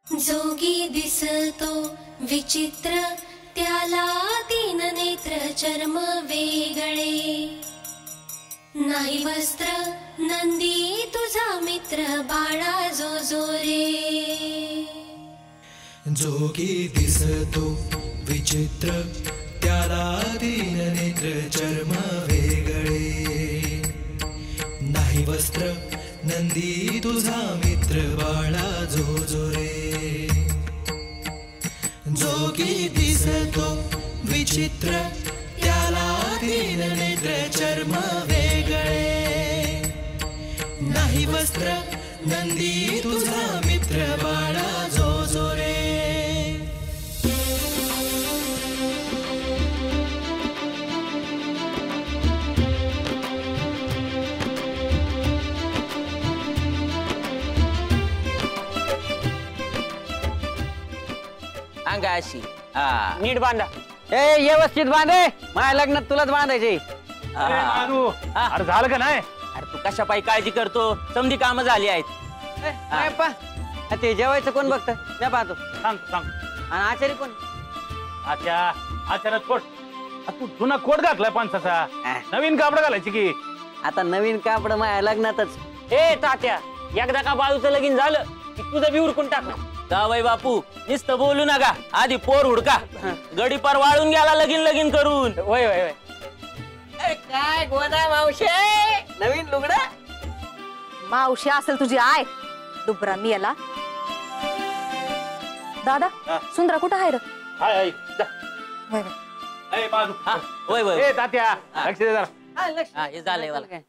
जोगी दिसतो विचित्र त्याला तीन नेत्र चर्म वेगळे नाही वस्त्र नंदी तुझा मित्र बाळा जो जो रे जोगी दिसतो विचित्र त्याला तीन नेत्र चर्म वेगळे नाही वस्त्र नंदी तुझा मित्र बाळा जो जो रे जोगी दिसतो विचित्र त्याला तीन नेत्र चर्म वेगळे नाही वस्त्र नंदी तुझा मित्र बाळा जो जो रे अंगाशी नीट बांधा ए व्यवस्थित बांधे माझ्या लग्नात तुलाच बांधायचे अरे झालं का नाही? अरे तू कशा पायी काळजी करतो समधी कामं झाली आहेत ते जेवायचं कोण बघत मी पाहतो सांग आणि आचारी कोण आचार्य कोट तू जुना कोट घातलाय पानसाचा नवीन कापड घालायची की आता नवीन कापड माझ्या लग्नातच ए तात्या एकदा का बाळूचं लगीन झालं की तुझं बी उरकून टाकलं जावई बापू नुसतं बोलू नका आधी पोर हुडका गडी पार वाळून गेला लगीन लगीन करून वय वय वय काय गोदा मावशे नवीन लुगडा मावशी असेल तुझी आय दुबरा मी याला दादा सुंदरा कुठं आहे रे हाय जा होय ए बाजू होय होय ए तात्या लक्ष दे जरा हा हे झालंय मला काय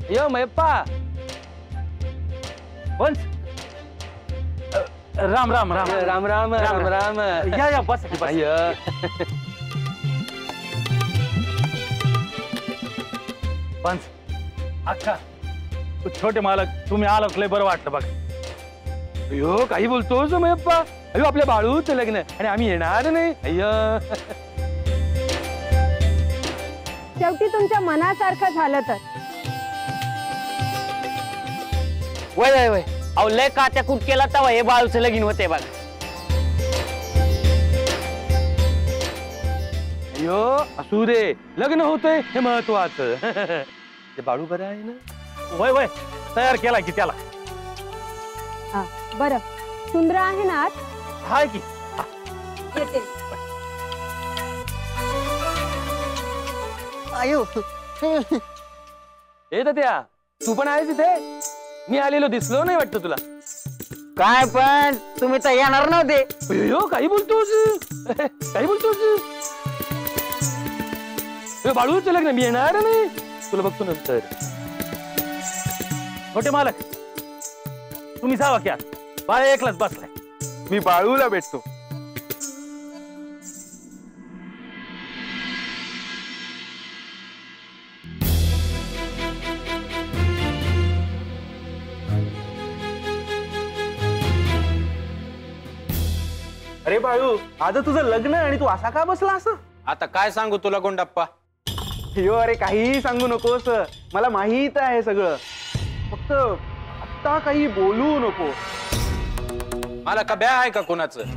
यो मैप्पा वंश राम राम राम राम राम राम राम या बस पंच अक्का छोटे मालक तुम्ही आलात लय बरं वाटलं बघ अयो काही बोलतोस मैप्पा अयो आपल्या बाळूच लग्न आणि आम्ही येणार नाही अय्यो शेवटी तुमच्या मनासारखं झालं तर वय वय वय अहो लय कात्या कुट केला तवा हे बाळूचं लगीन होते बघ अयो असू दे लग्न होतंय हे महत्वाचं ते बाळू बरं आहे ना वय वय तयार केला की त्याला बरं सुंदरा आहे ना आत? हाय की येते आयो ए त्या तू पण आहेस इथे मी आलेलो दिसलो नाही वाटतं तुला काय पण तुम्ही तर येणार नव्हते अयो काही बोलतोस काही बोलतोस बाळूच लग्न मी येणार नाही तुला बघतो नंतर छोटे मालक तुम्ही जावा की बाळ एकलाच बसलाय मी बाळूला भेटतो अरे बाळू आज तुझं लग्न आणि तू असा का बसला असं आता काय सांगू तुला गोंडप्पा यो अरे काहीही सांगू नकोस मला माहित आहे सगळं फक्त आता काही बोलू नको मला का ब्या आहे का कोणाचं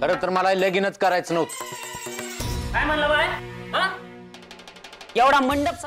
खरं तर मला लगीनच करायचं नव्हतं काय म्हणलं बाय एवढा मंडप